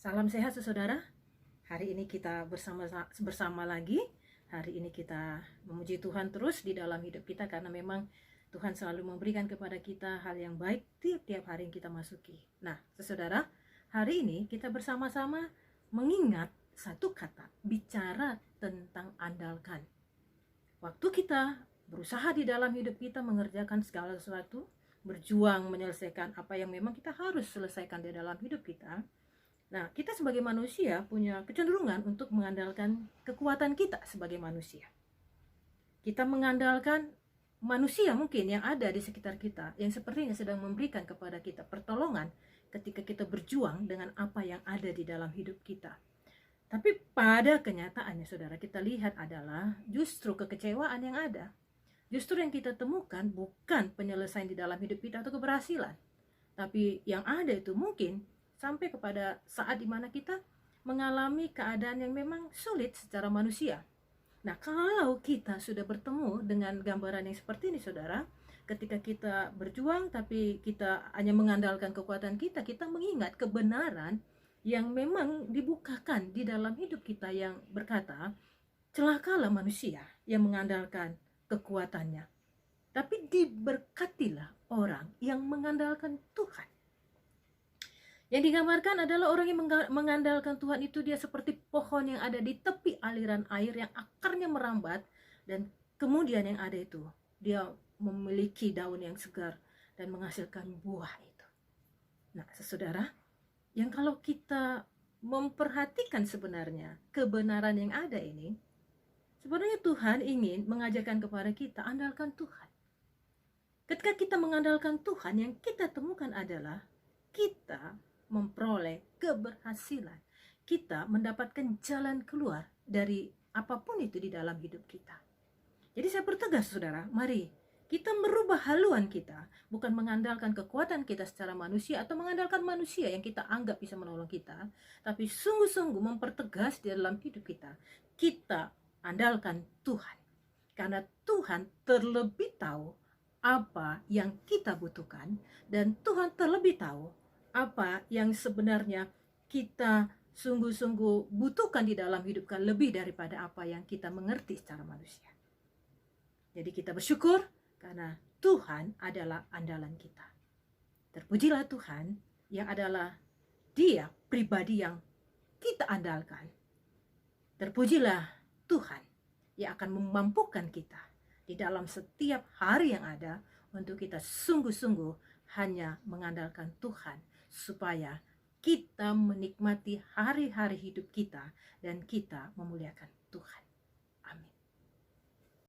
Salam sehat saudara. Hari ini kita bersama lagi. Hari ini kita memuji Tuhan terus di dalam hidup kita, karena memang Tuhan selalu memberikan kepada kita hal yang baik tiap-tiap hari yang kita masuki. Nah, saudara, hari ini kita bersama-sama mengingat satu kata, bicara tentang andalkan. Waktu kita berusaha di dalam hidup kita mengerjakan segala sesuatu, berjuang menyelesaikan apa yang memang kita harus selesaikan di dalam hidup kita. Nah, kita sebagai manusia punya kecenderungan untuk mengandalkan kekuatan kita sebagai manusia. Kita mengandalkan manusia mungkin yang ada di sekitar kita, yang sepertinya sedang memberikan kepada kita pertolongan ketika kita berjuang dengan apa yang ada di dalam hidup kita. Tapi pada kenyataannya, saudara, kita lihat adalah justru kekecewaan yang ada. Justru yang kita temukan bukan penyelesaian di dalam hidup kita atau keberhasilan. Tapi yang ada itu mungkin sampai kepada saat dimana kita mengalami keadaan yang memang sulit secara manusia. Nah, kalau kita sudah bertemu dengan gambaran yang seperti ini, saudara, ketika kita berjuang tapi kita hanya mengandalkan kekuatan kita, kita mengingat kebenaran yang memang dibukakan di dalam hidup kita yang berkata, celakalah manusia yang mengandalkan kekuatannya, tapi diberkatilah orang yang mengandalkan Tuhan. Yang digambarkan adalah orang yang mengandalkan Tuhan itu dia seperti pohon yang ada di tepi aliran air yang akarnya merambat, dan kemudian yang ada itu dia memiliki daun yang segar dan menghasilkan buah itu. Nah, saudara, yang kalau kita memperhatikan sebenarnya kebenaran yang ada ini, sebenarnya Tuhan ingin mengajarkan kepada kita, andalkan Tuhan. Ketika kita mengandalkan Tuhan, yang kita temukan adalah kita memperoleh keberhasilan. Kita mendapatkan jalan keluar dari apapun itu di dalam hidup kita. Jadi saya bertegas, saudara, mari kita merubah haluan kita, bukan mengandalkan kekuatan kita secara manusia atau mengandalkan manusia yang kita anggap bisa menolong kita, tapi sungguh-sungguh mempertegas di dalam hidup kita, kita andalkan Tuhan. Karena Tuhan terlebih tahu apa yang kita butuhkan, dan Tuhan terlebih tahu apa yang sebenarnya kita sungguh-sungguh butuhkan di dalam hidup kita, lebih daripada apa yang kita mengerti secara manusia. Jadi kita bersyukur karena Tuhan adalah andalan kita. Terpujilah Tuhan yang adalah Dia pribadi yang kita andalkan. Terpujilah Tuhan yang akan memampukan kita di dalam setiap hari yang ada untuk kita sungguh-sungguh hanya mengandalkan Tuhan, supaya kita menikmati hari-hari hidup kita dan kita memuliakan Tuhan.